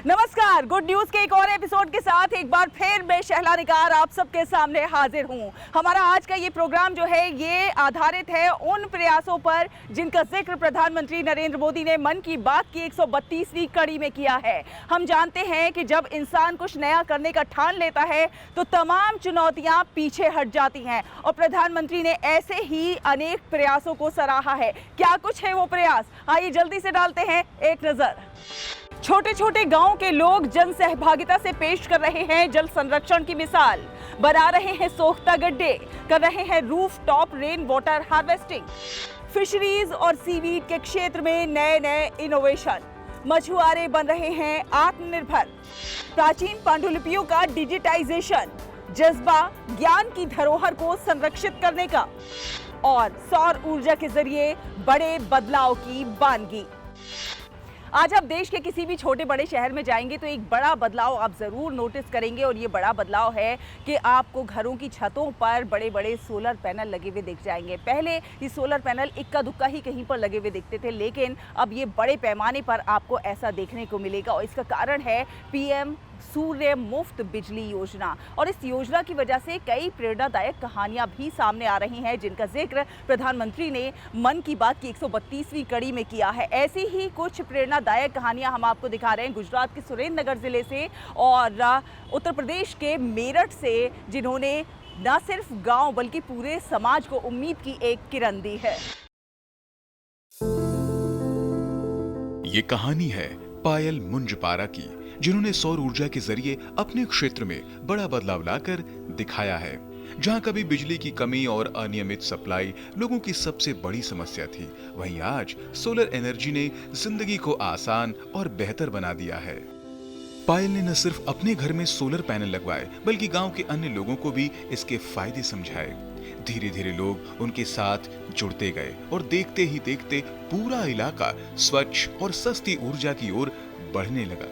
नमस्कार, good news के एक और एपिसोड के साथ एक बार फिर मैं शहला निगार आप सबके सामने हाजिर हूं। हमारा आज का ये प्रोग्राम जो है ये आधारित है उन प्रयासों पर जिनका जिक्र प्रधानमंत्री नरेंद्र मोदी ने मन की बात की 132वीं कड़ी में किया है। हम जानते हैं कि जब इंसान कुछ नया करने का ठान लेता है तो तमाम चुनौतियां पीछे हट जाती हैं और प्रधानमंत्री ने ऐसे ही अनेक प्रयासों को सराहा है। क्या कुछ है वो प्रयास, आइए जल्दी से डालते हैं एक नजर। छोटे छोटे गांव के लोग जन सहभागिता से पेश कर रहे हैं जल संरक्षण की मिसाल, बना रहे हैं सोख्ता गड्ढे, कर रहे हैं roof top rain water harvesting, fisheries और सीवीड के क्षेत्र में नए नए इनोवेशन, मछुआरे बन रहे हैं आत्मनिर्भर, प्राचीन पांडुलिपियों का डिजिटाइजेशन, जज्बा ज्ञान की धरोहर को संरक्षित करने का और सौर ऊर्जा के जरिए बड़े बदलाव की बानगी। आज आप देश के किसी भी छोटे बड़े शहर में जाएंगे तो एक बड़ा बदलाव आप ज़रूर नोटिस करेंगे और ये बड़ा बदलाव है कि आपको घरों की छतों पर बड़े बड़े सोलर पैनल लगे हुए दिख जाएंगे। पहले ये सोलर पैनल इक्का दुक्का ही कहीं पर लगे हुए दिखते थे, लेकिन अब ये बड़े पैमाने पर आपको ऐसा देखने को मिलेगा और इसका कारण है पीएम सूर्य मुफ्त बिजली योजना। और इस योजना की वजह से कई प्रेरणादायक कहानियां भी सामने आ रही हैं जिनका जिक्र प्रधानमंत्री ने मन की बात की 132वीं कड़ी में किया है। ऐसी ही कुछ प्रेरणादायक कहानियां हम आपको दिखा रहे हैं गुजरात के सुरेंद्रनगर जिले से और उत्तर प्रदेश के मेरठ से, जिन्होंने न सिर्फ गांव बल्कि पूरे समाज को उम्मीद की एक किरण दी है। ये कहानी है पायल मुंजपारा की, जिन्होंने सौर ऊर्जा के जरिए अपने क्षेत्र में बड़ा बदलाव लाकर दिखाया है। जहां कभी बिजली की कमी और अनियमित सप्लाई लोगों की सबसे बड़ी समस्या थी, वहीं आज सोलर एनर्जी ने जिंदगी को आसान और बेहतर बना दिया है। पायल ने न सिर्फ अपने घर में सोलर पैनल लगवाए बल्कि गांव के अन्य लोगों को भी इसके फायदे समझाए। धीरे धीरे लोग उनके साथ जुड़ते गए और देखते ही देखते पूरा इलाका स्वच्छ और सस्ती ऊर्जा की ओर बढ़ने लगा।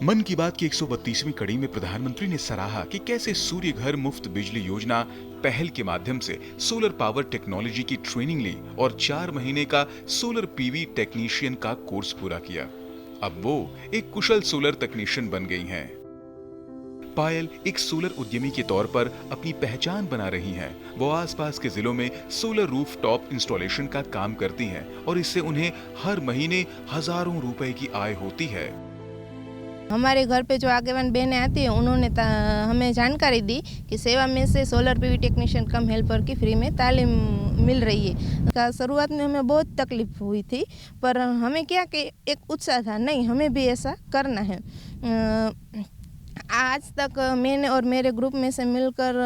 मन की बात की 132वीं कड़ी में प्रधानमंत्री ने सराहा कि कैसे सूर्य घर मुफ्त बिजली योजना पहल के माध्यम से सोलर पावर टेक्नोलॉजी की ट्रेनिंग ली और 4 महीने का सोलर पीवी टेक्नीशियन का कोर्स पूरा किया। अब वो एक कुशल सोलर तकनीशियन बन गई हैं। पायल एक सोलर उद्यमी के तौर पर अपनी पहचान बना रही हैं। वो आसपास के जिलों में सोलर रूफ टॉप इंस्टॉलेशन का काम करती हैं और इससे उन्हें हर महीने हजारों रुपए की आय होती है। हमारे घर पे जो आगेवान बहनें आती है उन्होंने हमें जानकारी दी कि सेवा में से सोलर पीवी टेक्नीशियन कम हेल्पर की फ्री में तालीम मिल रही है। शुरुआत में हमें बहुत तकलीफ हुई थी, पर हमें क्या कि एक उत्साह था, नहीं हमें भी ऐसा करना है। आज तक मैंने और मेरे ग्रुप में से मिलकर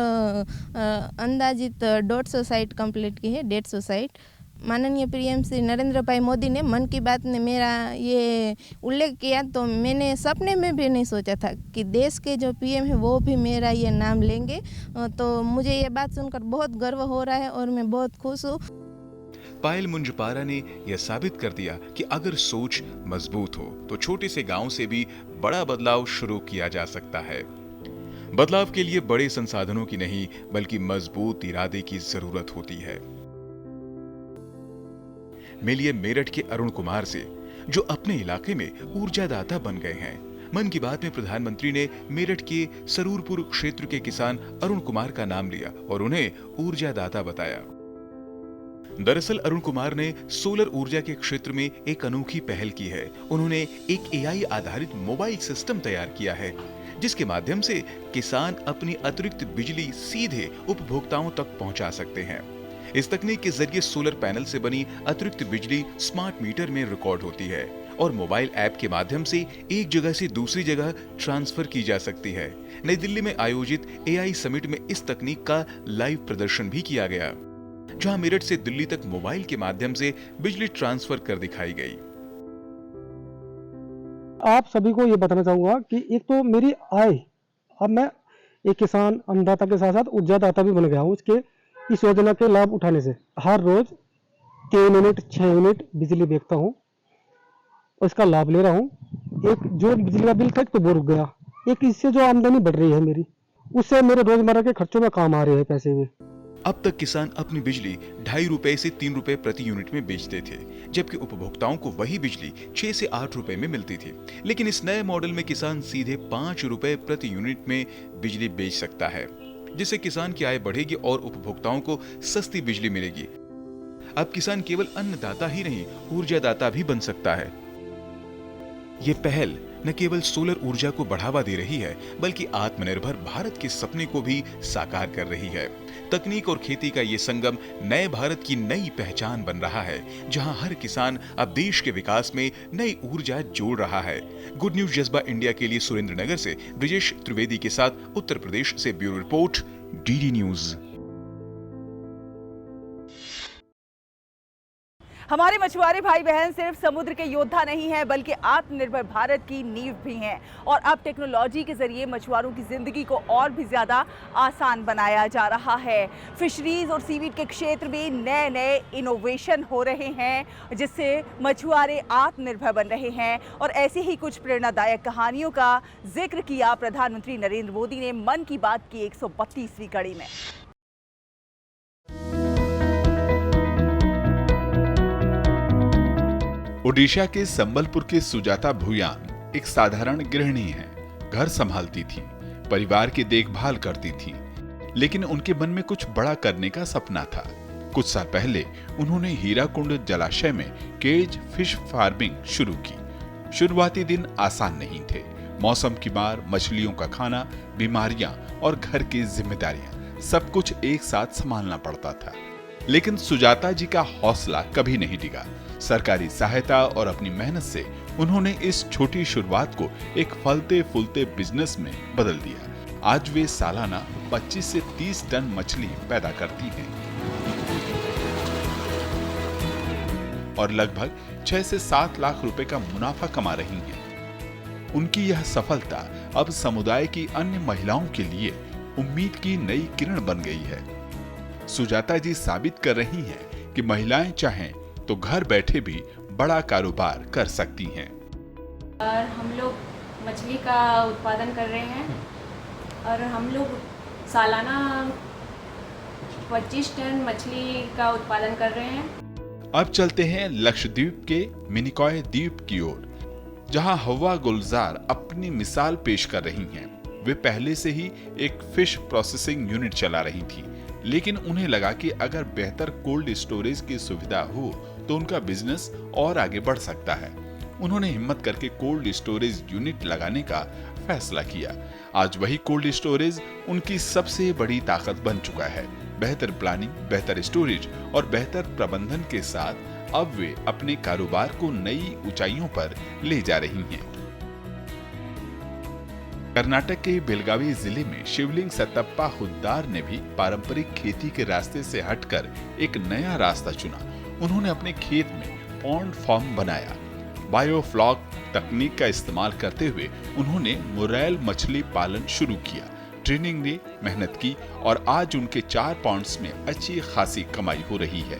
अंदाजित 150 साइट कंप्लीट की है, 150 साइट। माननीय पीएम श्री नरेंद्र भाई मोदी ने मन की बात ने मेरा ये उल्लेख किया तो मैंने सपने में भी नहीं सोचा था कि देश के जो पीएम है वो भी मेरा ये नाम लेंगे। तो मुझे ये बात सुनकर बहुत गर्व हो रहा है और मैं बहुत खुश हूँ। पायल मुंजपारा ने यह साबित कर दिया कि अगर सोच मजबूत हो तो छोटे से गांव से भी बड़ा बदलाव शुरू किया जा सकता है। बदलाव के लिए बड़े संसाधनों की नहीं बल्कि मजबूत इरादे की जरूरत होती है। मिलिए मेरठ के अरुण कुमार से, जो अपने इलाके में ऊर्जादाता बन गए हैं। मन की बात में प्रधानमंत्री ने मेरठ के सरूरपुर क्षेत्र के किसान अरुण कुमार का नाम लिया और उन्हें ऊर्जादाता बताया। दरअसल अरुण कुमार ने सोलर ऊर्जा के क्षेत्र में एक अनोखी पहल की है। उन्होंने एक एआई आधारित मोबाइल सिस्टम तैयार किया है जिसके माध्यम से किसान अपनी अतिरिक्त बिजली सीधे उपभोक्ताओं तक पहुंचा सकते हैं। इस तकनीक के जरिए सोलर पैनल से बनी अतिरिक्त बिजली स्मार्ट मीटर में रिकॉर्ड होती है और मोबाइल ऐप के माध्यम से एक जगह से दूसरी जगह ट्रांसफर की जा सकती है। नई दिल्ली में आयोजित एआई समिट में इस तकनीक का लाइव प्रदर्शन भी किया गया, जहां मेरठ से दिल्ली तक मोबाइल के माध्यम से बिजली ट्रांसफर कर दिखाई गई। आप सभी को ये बताना चाहूंगा कि एक तो मेरी आय, अब मैं एक किसान अन्नदाता के साथ साथ ऊर्जादाता भी बन गया हूँ। इस योजना के लाभ उठाने से हर रोज 3 यूनिट 6 यूनिट बिजली बेचता हूँ और इसका लाभ ले रहा हूँ। एक जो बिजली का बिल था तो वो रुक गया, एक इससे जो आमदनी बढ़ रही है मेरी, उससे मेरे रोजमर्रा के खर्चों में काम आ रहे हैं पैसे भी। अब तक किसान अपनी बिजली 2.5 रुपए से 3 रुपए प्रति यूनिट में बेचते थे, जबकि उपभोक्ताओं को वही बिजली 6 से 8 रुपए में मिलती थी। लेकिन इस नए मॉडल में किसान सीधे 5 रुपए प्रति यूनिट में बिजली बेच सकता है, जिससे किसान की आय बढ़ेगी और उपभोक्ताओं को सस्ती बिजली मिलेगी। अब किसान केवल अन्नदाता ही नहीं, ऊर्जादाता भी बन सकता है। ये पहल न केवल सोलर ऊर्जा को बढ़ावा दे रही है, बल्कि आत्मनिर्भर भारत के सपने को भी साकार कर रही है। तकनीक और खेती का ये संगम नए भारत की नई पहचान बन रहा है, जहां हर किसान अब देश के विकास में नई ऊर्जा जोड़ रहा है। गुड न्यूज जज्बा इंडिया के लिए सुरेंद्रनगर से ब्रिजेश त्रिवेदी के साथ उत्तर प्रदेश से ब्यूरो रिपोर्ट, डीडी न्यूज। हमारे मछुआरे भाई बहन सिर्फ समुद्र के योद्धा नहीं हैं, बल्कि आत्मनिर्भर भारत की नींव भी हैं। और अब टेक्नोलॉजी के जरिए मछुआरों की जिंदगी को और भी ज्यादा आसान बनाया जा रहा है। फिशरीज और सीवीड के क्षेत्र में नए नए इनोवेशन हो रहे हैं, जिससे मछुआरे आत्मनिर्भर बन रहे हैं। और ऐसी ही कुछ प्रेरणादायक कहानियों का जिक्र किया प्रधानमंत्री नरेंद्र मोदी ने मन की बात की 132वीं कड़ी में। ओडिशा के संबलपुर के सुजाता भूयान एक साधारण गृहिणी हैं। घर संभालती थीं, परिवार की देखभाल करती थीं, लेकिन उनके मन में कुछ बड़ा करने का सपना था। कुछ साल पहले उन्होंने हीराकुंड जलाशय में केज फिश फार्मिंग शुरू की। शुरुआती दिन आसान नहीं थे। मौसम की मार, मछलियों का खाना, बीमारियां और घर की जिम्मेदारियां, सब कुछ एक साथ संभालना पड़ता था। लेकिन सुजाता जी का हौसला कभी नहीं डिगा। सरकारी सहायता और अपनी मेहनत से उन्होंने इस छोटी शुरुआत को एक फलते फूलते बिजनेस में बदल दिया। आज वे सालाना 25 से 30 टन मछली पैदा करती हैं और लगभग 6 से 7 लाख रुपए का मुनाफा कमा रही हैं। उनकी यह सफलता अब समुदाय की अन्य महिलाओं के लिए उम्मीद की नई किरण बन गई है। सुजाता जी साबित कर रही हैं कि महिलाएं चाहें तो घर बैठे भी बड़ा कारोबार कर सकती हैं। और हम लोग मछली का उत्पादन कर रहे हैं और हम लोग सालाना 25 टन मछली का उत्पादन कर रहे हैं। अब चलते हैं लक्षद्वीप के मिनिकॉय द्वीप की ओर, जहां हवा गुलजार अपनी मिसाल पेश कर रही हैं। वे पहले से ही एक फिश प्रोसेसिंग यूनिट चला रही थी, लेकिन उन्हें लगा कि अगर बेहतर कोल्ड स्टोरेज की सुविधा हो तो उनका बिजनेस और आगे बढ़ सकता है। उन्होंने हिम्मत करके कोल्ड स्टोरेज यूनिट लगाने का फैसला किया। आज वही कोल्ड स्टोरेज उनकी सबसे बड़ी ताकत बन चुका है। बेहतर प्लानिंग, बेहतर स्टोरेज और बेहतर प्रबंधन के साथ अब वे अपने कारोबार को नई ऊंचाइयों पर ले जा रही हैं। कर्नाटक के बेलगावी जिले में शिवलिंग सत्तप्पा हुद्दार ने भी पारंपरिक खेती के रास्ते से हटकर एक नया रास्ता चुना। उन्होंने अपने खेत में पॉन्ड फार्म बनाया। बायोफ्लॉक तकनीक का इस्तेमाल करते हुए उन्होंने मोरैल मछली पालन शुरू किया। ट्रेनिंग ने मेहनत की और आज उनके 4 पॉन्ड्स में अच्छी खासी कमाई हो रही है।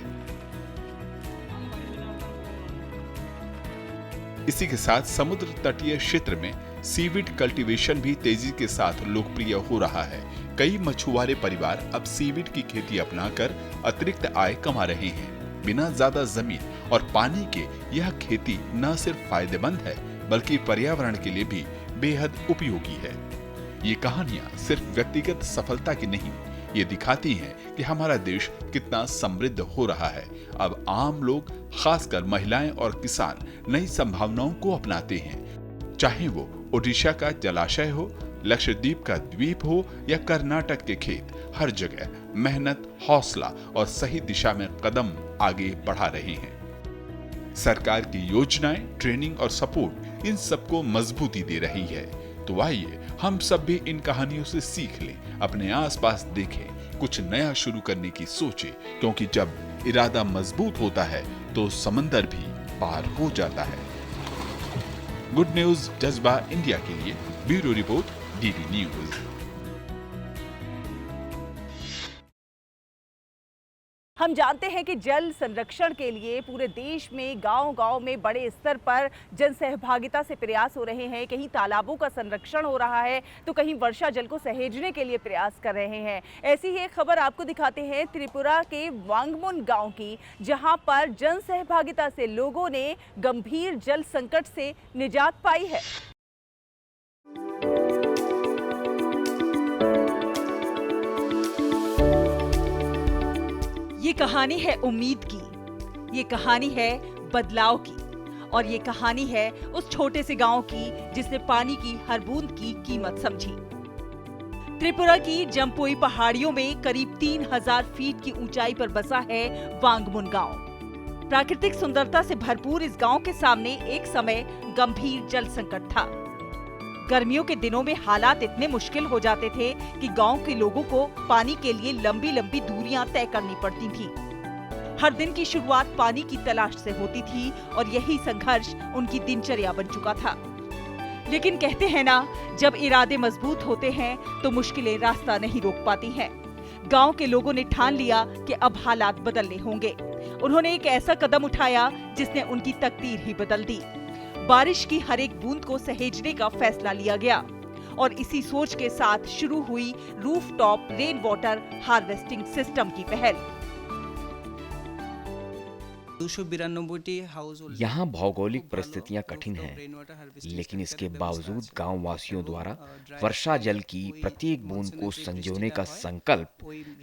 इसी के साथ समुद्र तटीय क्षेत्र में सीवीड कल्टीवेशन भी तेजी के साथ लोकप्रिय हो रहा है। कई मछुआरे परिवार अब सीवीड की खेती अपनाकर अतिरिक्त आय कमा रहे हैं। बिना ज्यादा जमीन और पानी के यह खेती न सिर्फ फायदेमंद है, बल्कि पर्यावरण के लिए भी बेहद उपयोगी है। ये कहानियां सिर्फ व्यक्तिगत सफलता की नहीं, ये दिखाती हैं कि हमारा देश कितना समृद्ध हो रहा है। अब आम लोग, खासकर महिलाएं और किसान, नई संभावनाओं को अपनाते हैं। चाहे वो ओडिशा का जलाशय हो, लक्षद्वीप का द्वीप हो या कर्नाटक के खेत, हर जगह मेहनत, हौसला और सही दिशा में कदम आगे बढ़ा रहे हैं। सरकार की योजनाएं, ट्रेनिंग और सपोर्ट इन सबको मजबूती दे रही है। तो आइए हम सब भी इन कहानियों से सीख लें, अपने आसपास देखें, कुछ नया शुरू करने की सोचें, क्योंकि जब इरादा मजबूत होता है तो समंदर भी पार हो जाता है। गुड न्यूज जज्बा इंडिया के लिए ब्यूरो रिपोर्ट, डीडी न्यूज। हम जानते हैं कि जल संरक्षण के लिए पूरे देश में गांव-गांव में बड़े स्तर पर जन सहभागिता से प्रयास हो रहे हैं। कहीं तालाबों का संरक्षण हो रहा है तो कहीं वर्षा जल को सहेजने के लिए प्रयास कर रहे हैं। ऐसी ही एक खबर आपको दिखाते हैं त्रिपुरा के वांगमुन गांव की, जहां पर जन सहभागिता से लोगों ने गंभीर जल संकट से निजात पाई है। ये कहानी है उम्मीद की, ये कहानी है बदलाव की और ये कहानी है उस छोटे से गांव की जिसने पानी की हर बूंद की कीमत समझी। त्रिपुरा की जम्पुई पहाड़ियों में करीब 3000 फीट की ऊंचाई पर बसा है वांगमुन गांव। प्राकृतिक सुंदरता से भरपूर इस गांव के सामने एक समय गंभीर जल संकट था। गर्मियों के दिनों में हालात इतने मुश्किल हो जाते थे कि गांव के लोगों को पानी के लिए लंबी लंबी दूरियां तय करनी पड़ती थी। हर दिन की शुरुआत पानी की तलाश से होती थी और यही संघर्ष उनकी दिनचर्या बन चुका था। लेकिन कहते हैं ना, जब इरादे मजबूत होते हैं तो मुश्किलें रास्ता नहीं रोक पाती हैं। गांव के लोगों ने ठान लिया कि अब हालात बदलने होंगे। उन्होंने एक ऐसा कदम उठाया जिसने उनकी तकदीर ही बदल दी। बारिश की हर एक बूंद को सहेजने का फैसला लिया गया और इसी सोच के साथ शुरू हुई rooftop rain water harvesting system की पहल। यहाँ भौगोलिक परिस्थितियाँ कठिन हैं, लेकिन इसके बावजूद गांव वासियों द्वारा वर्षा जल की प्रत्येक बूंद को संजोने का संकल्प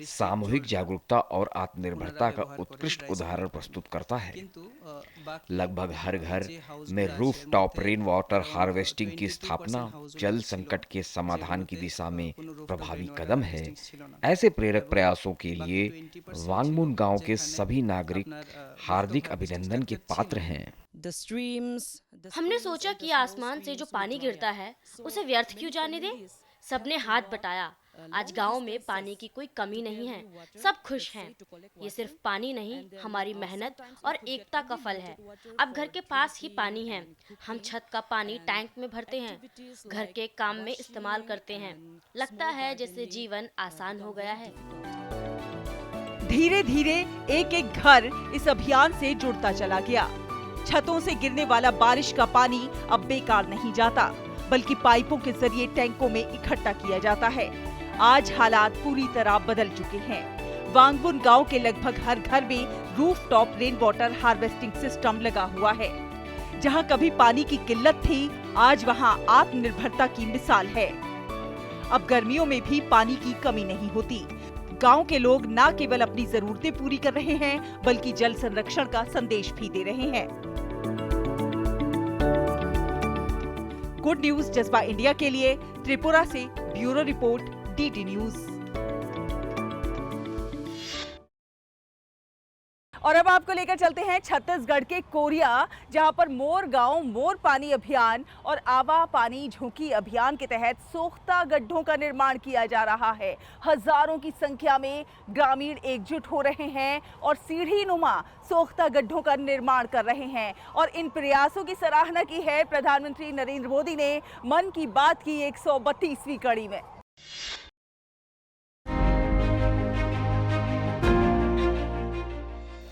सामूहिक जागरूकता और आत्मनिर्भरता का उत्कृष्ट उदाहरण प्रस्तुत करता है। लगभग हर घर में रूफटॉप रेन वाटर हार्वेस्टिंग की स्थापना जल संकट के समाधान की दिशा में प्रभावी कदम है। ऐसे प्रेरक प्रयासों के लिए वांगमुन गांव के सभी नागरिक हार्दिक अभिनंदन के पात्र हैं। हमने सोचा कि आसमान से जो पानी गिरता है उसे व्यर्थ क्यों जाने दें। सबने हाथ बटाया। आज गांव में पानी की कोई कमी नहीं है, सब खुश हैं। ये सिर्फ पानी नहीं, हमारी मेहनत और एकता का फल है। अब घर के पास ही पानी है। हम छत का पानी टैंक में भरते हैं, घर के काम में इस्तेमाल करते हैं। लगता है जैसे जीवन आसान हो गया है। धीरे धीरे एक एक घर इस अभियान से जुड़ता चला गया। छतों से गिरने वाला बारिश का पानी अब बेकार नहीं जाता, बल्कि पाइपों के जरिए टैंकों में इकट्ठा किया जाता है। आज हालात पूरी तरह बदल चुके हैं। वांगमुन गांव के लगभग हर घर में rooftop rain water harvesting system लगा हुआ है। जहां कभी पानी की किल्लत थी, आज वहां आत्मनिर्भरता की मिसाल है। अब गर्मियों में भी पानी की कमी नहीं होती। गांव के लोग न केवल अपनी जरूरतें पूरी कर रहे हैं, बल्कि जल संरक्षण का संदेश भी दे रहे हैं। गुड न्यूज जज्बा इंडिया के लिए त्रिपुरा से ब्यूरो रिपोर्ट, डीडी न्यूज। और अब आपको लेकर चलते हैं छत्तीसगढ़ के कोरिया, जहां पर मोर गांव मोर पानी अभियान और आवा पानी झोंकी अभियान के तहत सोख्ता गड्ढों का निर्माण किया जा रहा है। हजारों की संख्या में ग्रामीण एकजुट हो रहे हैं और सीढ़ी नुमा सोख्ता गड्ढों का निर्माण कर रहे हैं। और इन प्रयासों की सराहना की है प्रधानमंत्री नरेंद्र मोदी ने मन की बात की 132वीं कड़ी में।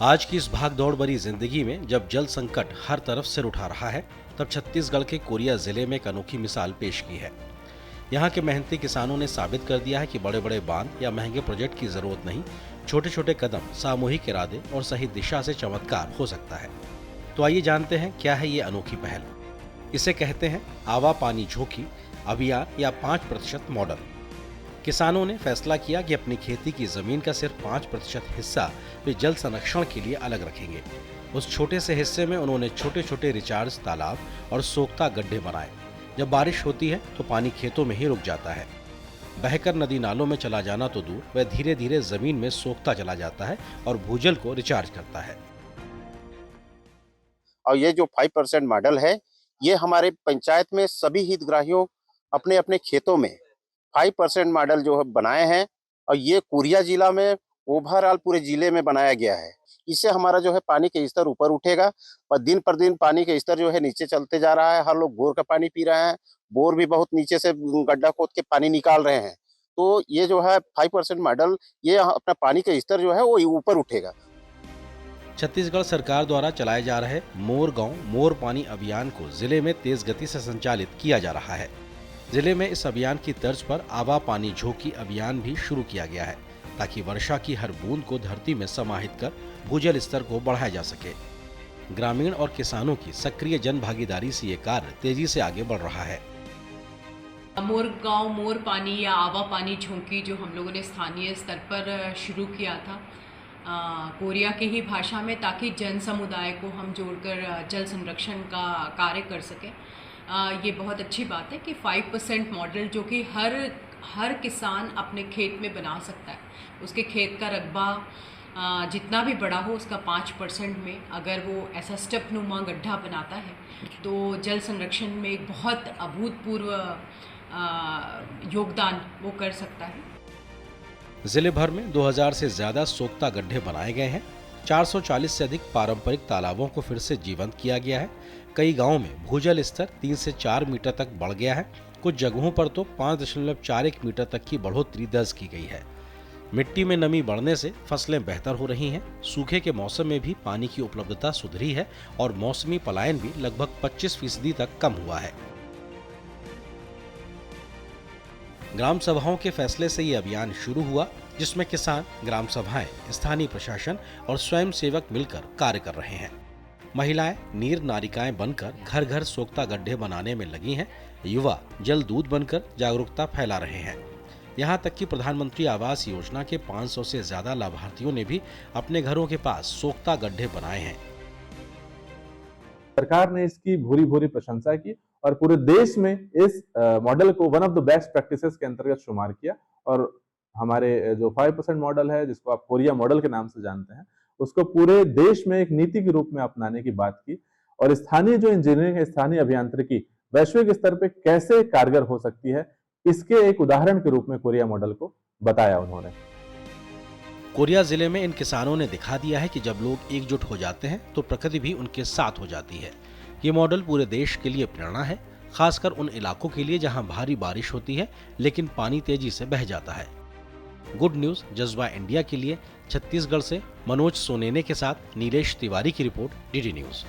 आज की इस भागदौड़ भरी जिंदगी में जब जल संकट हर तरफ सिर उठा रहा है, तब छत्तीसगढ़ के कोरिया जिले में एक अनोखी मिसाल पेश की है। यहाँ के मेहनती किसानों ने साबित कर दिया है कि बड़े बड़े बांध या महंगे प्रोजेक्ट की जरूरत नहीं, छोटे छोटे कदम, सामूहिक इरादे और सही दिशा से चमत्कार हो सकता है। तो आइए जानते हैं क्या है ये अनोखी पहल। इसे कहते हैं आवा पानी झोंकी अभियान या 5% मॉडल। किसानों ने फैसला किया कि अपनी खेती की जमीन का सिर्फ 5% हिस्सा वे जल संरक्षण के लिए अलग रखेंगे। उस छोटे से हिस्से में उन्होंने छोटे छोटे रिचार्ज तालाब और सोख्ता गड्ढे बनाए। जब बारिश होती है तो पानी खेतों में ही रुक जाता है। बहकर नदी नालों में चला जाना तो दूर, वह धीरे धीरे जमीन में सोखता चला जाता है और भूजल को रिचार्ज करता है। और ये जो 5% मॉडल है, ये हमारे पंचायत में सभी हितग्राहियों अपने अपने खेतों में 5% मॉडल जो है बनाए हैं और ये कोरिया जिला में ओवरऑल पूरे जिले में बनाया गया है। इससे हमारा जो है पानी के स्तर ऊपर उठेगा और दिन पर दिन पानी के स्तर जो है नीचे चलते जा रहा है। हर लोग बोर का पानी पी रहे हैं, बोर भी बहुत नीचे से गड्ढा खोद के पानी निकाल रहे हैं। तो ये जो है 5% मॉडल, ये अपना पानी का स्तर जो है वो ऊपर उठेगा। छत्तीसगढ़ सरकार द्वारा चलाए जा रहे मोर गांव मोर पानी अभियान को जिले में तेज गति से संचालित किया जा रहा है। जिले में इस अभियान की तर्ज पर आवा पानी झोंकी अभियान भी शुरू किया गया है, ताकि वर्षा की हर बूंद को धरती में समाहित कर भूजल स्तर को बढ़ाया जा सके। ग्रामीण और किसानों की सक्रिय जन भागीदारी से ये कार्य तेजी से आगे बढ़ रहा है। मोर गांव मोर पानी या आवा पानी झोंकी जो हम लोगों ने स्थानीय स्तर पर शुरू किया था कोरिया के ही भाषा में, ताकि जन समुदाय को हम जोड़कर जल संरक्षण का कार्य कर सकें। ये बहुत अच्छी बात है कि 5% मॉडल जो कि हर किसान अपने खेत में बना सकता है। उसके खेत का रकबा जितना भी बड़ा हो उसका 5% में अगर वो ऐसा स्टेप नुमा गड्ढा बनाता है तो जल संरक्षण में एक बहुत अभूतपूर्व योगदान वो कर सकता है। जिले भर में 2000 से ज्यादा सोख्ता गड्ढे बनाए गए हैं। 440 से अधिक पारंपरिक तालाबों को फिर से जीवंत किया गया है। कई गांवों में भूजल स्तर 3 से 4 मीटर तक बढ़ गया है। कुछ जगहों पर तो 5.41 मीटर तक की बढ़ोतरी दर्ज की गई है। मिट्टी में नमी बढ़ने से फसलें बेहतर हो रही हैं। सूखे के मौसम में भी पानी की उपलब्धता सुधरी है और मौसमी पलायन भी लगभग 25% तक कम हुआ है। ग्राम सभाओं के फैसले से ये अभियान शुरू हुआ, जिसमें किसान, ग्राम सभाएं, स्थानीय प्रशासन और स्वयं सेवक मिलकर कार्य कर रहे हैं। महिलाएं नीर नारिकाएं बनकर घर घर सोख्ता गड्ढे बनाने में लगी हैं। युवा जल दूध बनकर जागरूकता फैला रहे हैं। यहाँ तक कि प्रधानमंत्री आवास योजना के 500 से ज्यादा लाभार्थियों ने भी अपने घरों के पास सोख्ता गड्ढे बनाए हैं। सरकार ने इसकी भूरी भूरी प्रशंसा की और पूरे देश में इस मॉडल को one of the best practices के अंतर्गत शुमार किया। और हमारे जो 5% मॉडल है, जिसको आप कोरिया मॉडल के नाम से जानते हैं, उसको पूरे देश में एक नीति के रूप में अपनाने की बात की। और स्थानीय जो इंजीनियरिंग है, स्थानीय अभियांत्रिकी वैश्विक स्तर पे कैसे कारगर हो सकती है, इसके एक उदाहरण के रूप में कोरिया मॉडल को बताया उन्होंने। कोरिया जिले में इन किसानों ने दिखा दिया है कि जब लोग एकजुट हो जाते हैं तो प्रकृति भी उनके साथ हो जाती है। ये मॉडल पूरे देश के लिए प्रेरणा है, खासकर उन इलाकों के लिए जहां भारी बारिश होती है लेकिन पानी तेजी से बह जाता है। गुड न्यूज जज्बा इंडिया के लिए छत्तीसगढ़ से मनोज सोनेने के साथ नीलेश तिवारी की रिपोर्ट, डीडी न्यूज।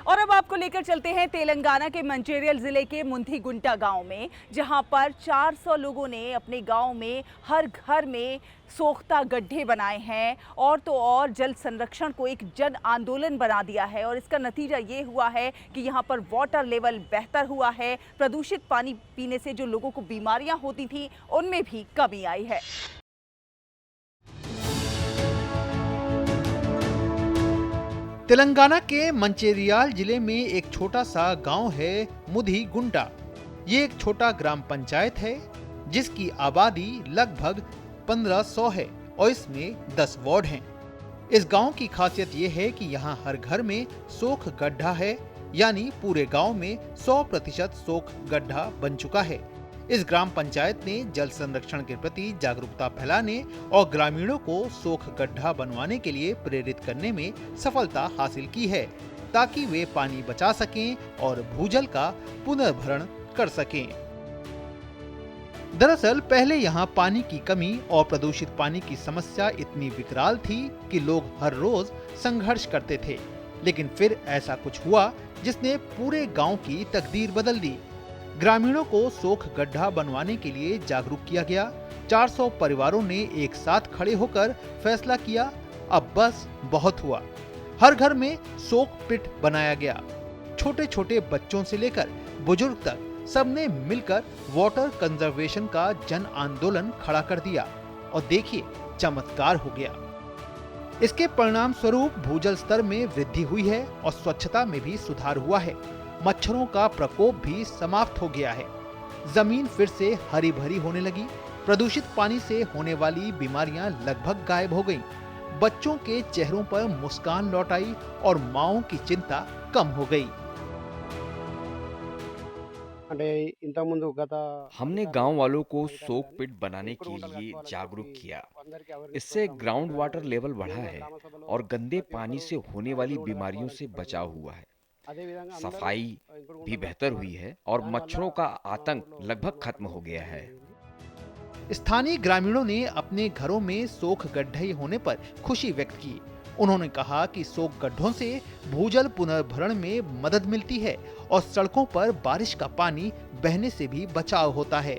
और अब आपको लेकर चलते हैं तेलंगाना के मंचेरियल जिले के मुंथीगुंटा गांव में, जहां पर 400 लोगों ने अपने गांव में हर घर में सोख्ता गड्ढे बनाए हैं और तो और जल संरक्षण को एक जन आंदोलन बना दिया है। और इसका नतीजा ये हुआ है कि यहाँ पर वाटर लेवल बेहतर हुआ है। प्रदूषित पानी पीने से जो लोगों को बीमारियां होती थी उनमें भी कमी आई है। तेलंगाना के मंचेरियाल जिले में एक छोटा सा गांव है मुंथीगुंटा। ये एक छोटा ग्राम पंचायत है जिसकी आबादी लगभग 1500 है और इसमें 10 वार्ड हैं। इस गांव की खासियत ये है कि यहाँ हर घर में सोख गड्ढा है, यानी पूरे गांव में 100% सोख गड्ढा बन चुका है। इस ग्राम पंचायत ने जल संरक्षण के प्रति जागरूकता फैलाने और ग्रामीणों को सोख गड्ढा बनवाने के लिए प्रेरित करने में सफलता हासिल की है, ताकि वे पानी बचा सकें और भूजल का पुनर्भरण कर सकें। दरअसल पहले यहाँ पानी की कमी और प्रदूषित पानी की समस्या इतनी विकराल थी कि लोग हर रोज संघर्ष करते थे। लेकिन फिर ऐसा कुछ हुआ जिसने पूरे गांव की तकदीर बदल दी। ग्रामीणों को सोख गड्ढा बनवाने के लिए जागरूक किया गया। 400 परिवारों ने एक साथ खड़े होकर फैसला किया, अब बस बहुत हुआ। हर घर में सोख पिट बनाया गया। छोटे छोटे बच्चों से लेकर बुजुर्ग तक सबने मिलकर वाटर कंजर्वेशन का जन आंदोलन खड़ा कर दिया और देखिए चमत्कार हो गया। इसके परिणाम स्वरूप भूजल स्तर में वृद्धि हुई है और स्वच्छता में भी सुधार हुआ है। मच्छरों का प्रकोप भी समाप्त हो गया है। जमीन फिर से हरी भरी होने लगी। प्रदूषित पानी से होने वाली बीमारियां लगभग गायब हो गईं। बच्चों के चेहरों पर मुस्कान लौट आई और माँओं की चिंता कम हो गई। हमने गांव वालों को सोक पिट बनाने के लिए जागरूक किया। इससे ग्राउंड वाटर लेवल बढ़ा है और गंदे पानी से होने वाली बीमारियों से बचाव हुआ है। सफाई भी बेहतर हुई है और मच्छरों का आतंक लगभग खत्म हो गया है। स्थानीय ग्रामीणों ने अपने घरों में सोख गड्ढे होने पर खुशी व्यक्त की। उन्होंने कहा कि सोख गड्ढों से भूजल पुनर्भरण में मदद मिलती है और सड़कों पर बारिश का पानी बहने से भी बचाव होता है।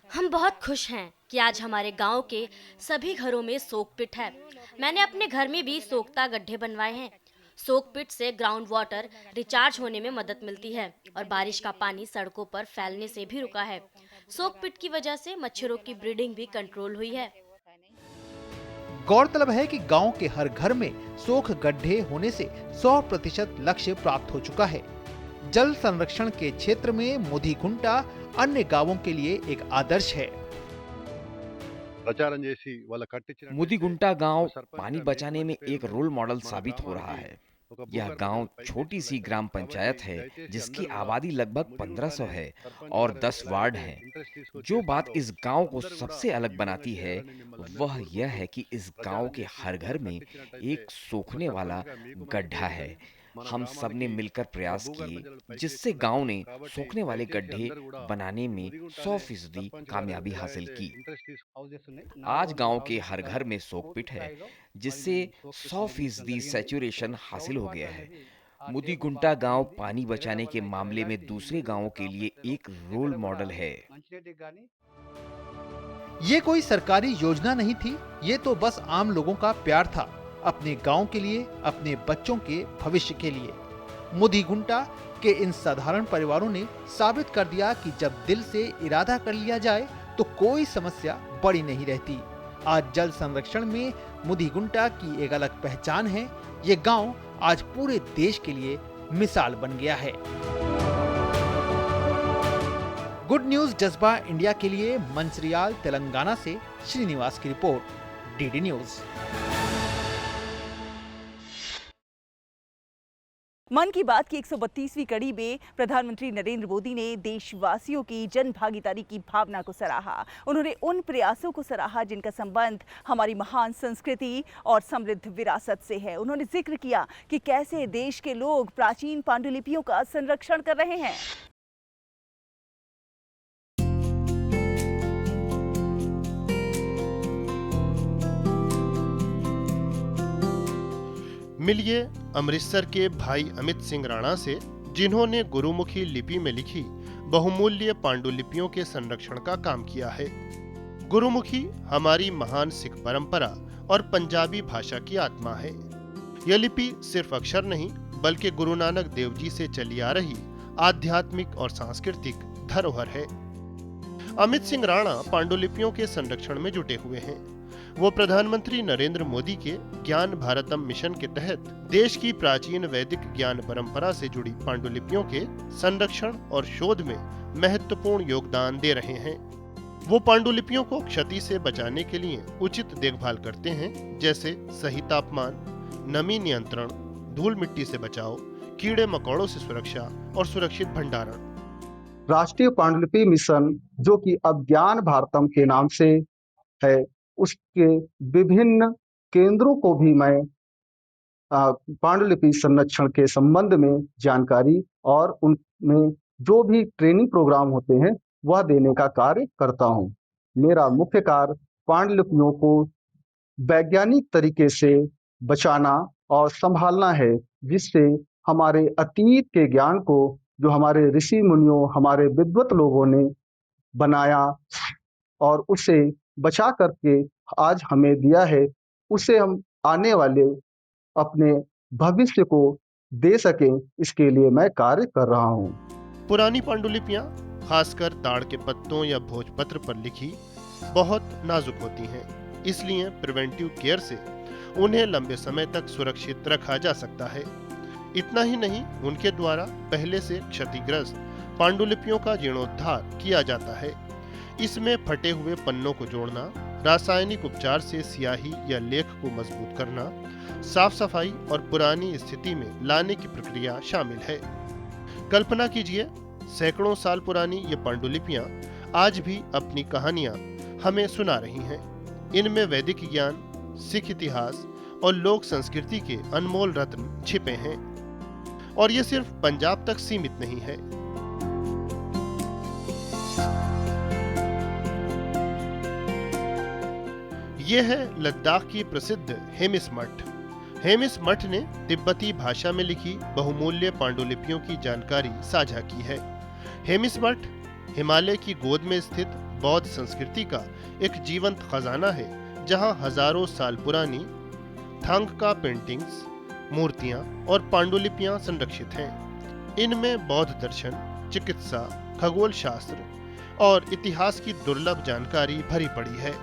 हम बहुत खुश हैं कि आज हमारे गांव के सभी घरों में सोक पिट है। मैंने अपने घर में भी सोखता गड्ढे बनवाए हैं। सोक पिट से ग्राउंड वाटर रिचार्ज होने में मदद मिलती है और बारिश का पानी सड़कों पर फैलने से भी रुका है। सोक पिट की वजह से मच्छरों की ब्रीडिंग भी कंट्रोल हुई है। गौरतलब है कि गांव के हर घर में सोख गड्ढे होने से 100% लक्ष्य प्राप्त हो चुका है। जल संरक्षण के क्षेत्र में मुदीगुंटा अन्य गांवों के लिए एक आदर्श है। मुदीगुंटा गांव पानी बचाने में एक रोल मॉडल साबित हो रहा है। यह गांव छोटी सी ग्राम पंचायत है जिसकी आबादी लगभग 1500 है और 10 वार्ड हैं। जो बात इस गांव को सबसे अलग बनाती है वह यह है कि इस गांव के हर घर में एक सूखने वाला गड्ढा है। हम सब ने मिलकर प्रयास किए जिससे गांव ने सूखने वाले गड्ढे बनाने में 100% कामयाबी हासिल की। आज गांव के हर घर में सोक पिट है जिससे 100% सैचुरेशन हासिल हो गया है। मुदीगुंटा गांव पानी बचाने के मामले में दूसरे गांवों के लिए एक रोल मॉडल है। ये कोई सरकारी योजना नहीं थी, ये तो बस आम लोगों का प्यार था, अपने गांव के लिए, अपने बच्चों के भविष्य के लिए। मुदीगुंटा के इन साधारण परिवारों ने साबित कर दिया कि जब दिल से इरादा कर लिया जाए तो कोई समस्या बड़ी नहीं रहती। आज जल संरक्षण में मुदीगुंटा की एक अलग पहचान है। ये गांव आज पूरे देश के लिए मिसाल बन गया है। गुड न्यूज जज्बा इंडिया के लिए मंचिरियाल तेलंगाना से श्रीनिवास की रिपोर्ट, डीडी न्यूज। मन की बात की 132वीं कड़ी में प्रधानमंत्री नरेंद्र मोदी ने देशवासियों की जन भागीदारी की भावना को सराहा। उन्होंने उन प्रयासों को सराहा जिनका संबंध हमारी महान संस्कृति और समृद्ध विरासत से है। उन्होंने जिक्र किया कि कैसे देश के लोग प्राचीन पांडुलिपियों का संरक्षण कर रहे हैं। मिलिए अमृतसर के भाई अमित सिंह राणा से, जिन्होंने गुरुमुखी लिपि में लिखी बहुमूल्य पांडुलिपियों के संरक्षण का काम किया है। गुरुमुखी हमारी महान सिख परंपरा और पंजाबी भाषा की आत्मा है। यह लिपि सिर्फ अक्षर नहीं बल्कि गुरु नानक देव जी से चली आ रही आध्यात्मिक और सांस्कृतिक धरोहर है। अमित सिंह राणा पांडुलिपियों के संरक्षण में जुटे हुए हैं। वो प्रधानमंत्री नरेंद्र मोदी के ज्ञान भारतम मिशन के तहत देश की प्राचीन वैदिक ज्ञान परंपरा से जुड़ी पांडुलिपियों के संरक्षण और शोध में महत्वपूर्ण योगदान दे रहे हैं। वो पांडुलिपियों को क्षति से बचाने के लिए उचित देखभाल करते हैं, जैसे सही तापमान, नमी नियंत्रण, धूल मिट्टी से बचाव, कीड़े मकोड़ों से सुरक्षा और सुरक्षित भंडारण। राष्ट्रीय पांडुलिपि मिशन, जो कि अब ज्ञान भारतम के नाम से है, उसके विभिन्न केंद्रों को भी मैं पांडुलिपि संरक्षण के संबंध में जानकारी और उनमें जो भी ट्रेनिंग प्रोग्राम होते हैं वह देने का कार्य करता हूं। मेरा मुख्य कार्य पांडुलिपियों को वैज्ञानिक तरीके से बचाना और संभालना है, जिससे हमारे अतीत के ज्ञान को, जो हमारे ऋषि मुनियों, हमारे विद्वत लोगों ने बनाया और उसे बचा करके आज हमें दिया है, उसे हम आने वाले अपने भविष्य को दे सकें, इसके लिए मैं कार्य कर रहा हूँ। पुरानी पांडुलिपियां खासकर ताड़ के पत्तों या भोजपत्र पर लिखी बहुत नाजुक होती हैं, इसलिए प्रिवेंटिव केयर से उन्हें लंबे समय तक सुरक्षित रखा जा सकता है। इतना ही नहीं, उनके द्वारा पहले से क्षतिग्रस्त पांडुलिपियों का जीर्णोद्धार किया जाता है। इसमें फटे हुए पन्नों को जोड़ना, रासायनिक उपचार से स्याही या लेख को मजबूत करना, साफ सफाई और पुरानी स्थिति में लाने की प्रक्रिया शामिल है। कल्पना कीजिए, सैकड़ों साल पुरानी ये पांडुलिपियां आज भी अपनी कहानियां हमें सुना रही हैं। इनमें वैदिक ज्ञान, सिख इतिहास और लोक संस्कृति के अनमोल रत्न छिपे हैं। और ये सिर्फ पंजाब तक सीमित नहीं है। ये है लद्दाख की प्रसिद्ध हेमिस मठ। हेमिस मठ ने तिब्बती भाषा में लिखी बहुमूल्य पांडुलिपियों की जानकारी साझा की है। हेमिस मठ हिमालय की गोद में स्थित बौद्ध संस्कृति का एक जीवंत खजाना है, जहां हजारों साल पुरानी थांगका पेंटिंग्स, मूर्तियां और पांडुलिपियां संरक्षित हैं। इनमें बौद्ध दर्शन, चिकित्सा, खगोल शास्त्र और इतिहास की दुर्लभ जानकारी भरी पड़ी है।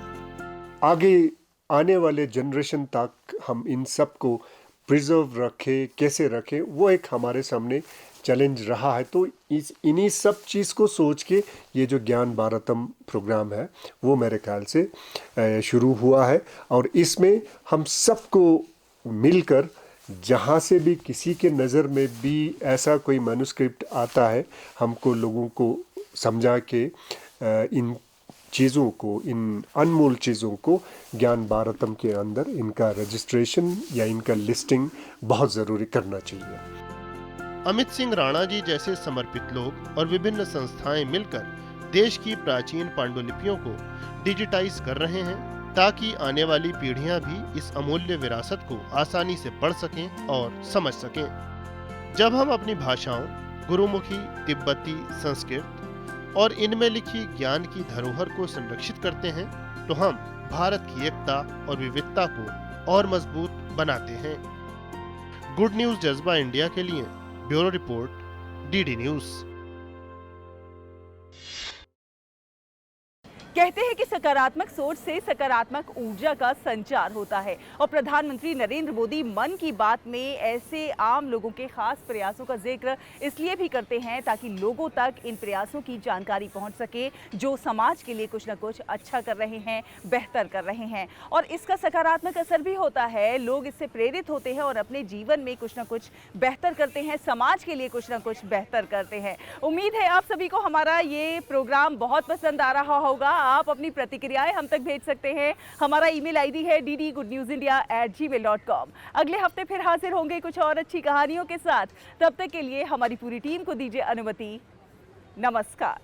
आगे आने वाले जनरेशन तक हम इन सब को प्रिजर्व रखें, कैसे रखें, वो एक हमारे सामने चैलेंज रहा है। तो इन्हीं सब चीज़ को सोच के ये जो ज्ञान भारतम प्रोग्राम है वो मेरे ख्याल से शुरू हुआ है। और इसमें हम सबको मिलकर, जहाँ से भी किसी के नज़र में भी ऐसा कोई मैन्युस्क्रिप्ट आता है, हमको लोगों को समझा के इन चीज़ों को, इन अनमोल चीज़ों को ज्ञान भारतम के अंदर इनका रजिस्ट्रेशन या इनका लिस्टिंग बहुत ज़रूरी करना चाहिए। अमित सिंह राणा जी जैसे समर्पित लोग और विभिन्न संस्थाएं मिलकर देश की प्राचीन पांडुलिपियों को डिजिटाइज कर रहे हैं, ताकि आने वाली पीढ़ियां भी इस अमूल्य विरासत को आसानी से पढ़ सकें और समझ सकें। जब हम अपनी भाषाओं गुरुमुखी, तिब्बती, संस्कृत और इनमें लिखी ज्ञान की धरोहर को संरक्षित करते हैं, तो हम भारत की एकता और विविधता को और मजबूत बनाते हैं। गुड न्यूज जज्बा इंडिया के लिए ब्यूरो रिपोर्ट, डीडी न्यूज। कहते हैं कि सकारात्मक सोच से सकारात्मक ऊर्जा का संचार होता है और प्रधानमंत्री नरेंद्र मोदी मन की बात में ऐसे आम लोगों के खास प्रयासों का जिक्र इसलिए भी करते हैं ताकि लोगों तक इन प्रयासों की जानकारी पहुंच सके, जो समाज के लिए कुछ न कुछ अच्छा कर रहे हैं, बेहतर कर रहे हैं। और इसका सकारात्मक असर भी होता है, लोग इससे प्रेरित होते हैं और अपने जीवन में कुछ न कुछ बेहतर करते हैं, समाज के लिए कुछ न कुछ बेहतर करते हैं। उम्मीद है आप सभी को हमारा ये प्रोग्राम बहुत पसंद आ रहा होगा। आप अपनी प्रतिक्रियाएं हम तक भेज सकते हैं। हमारा ईमेल आईडी है ddgoodnewsindia@gmail.com। अगले हफ्ते फिर हाजिर होंगे कुछ और अच्छी कहानियों के साथ। तब तक के लिए हमारी पूरी टीम को दीजिए अनुमति। नमस्कार।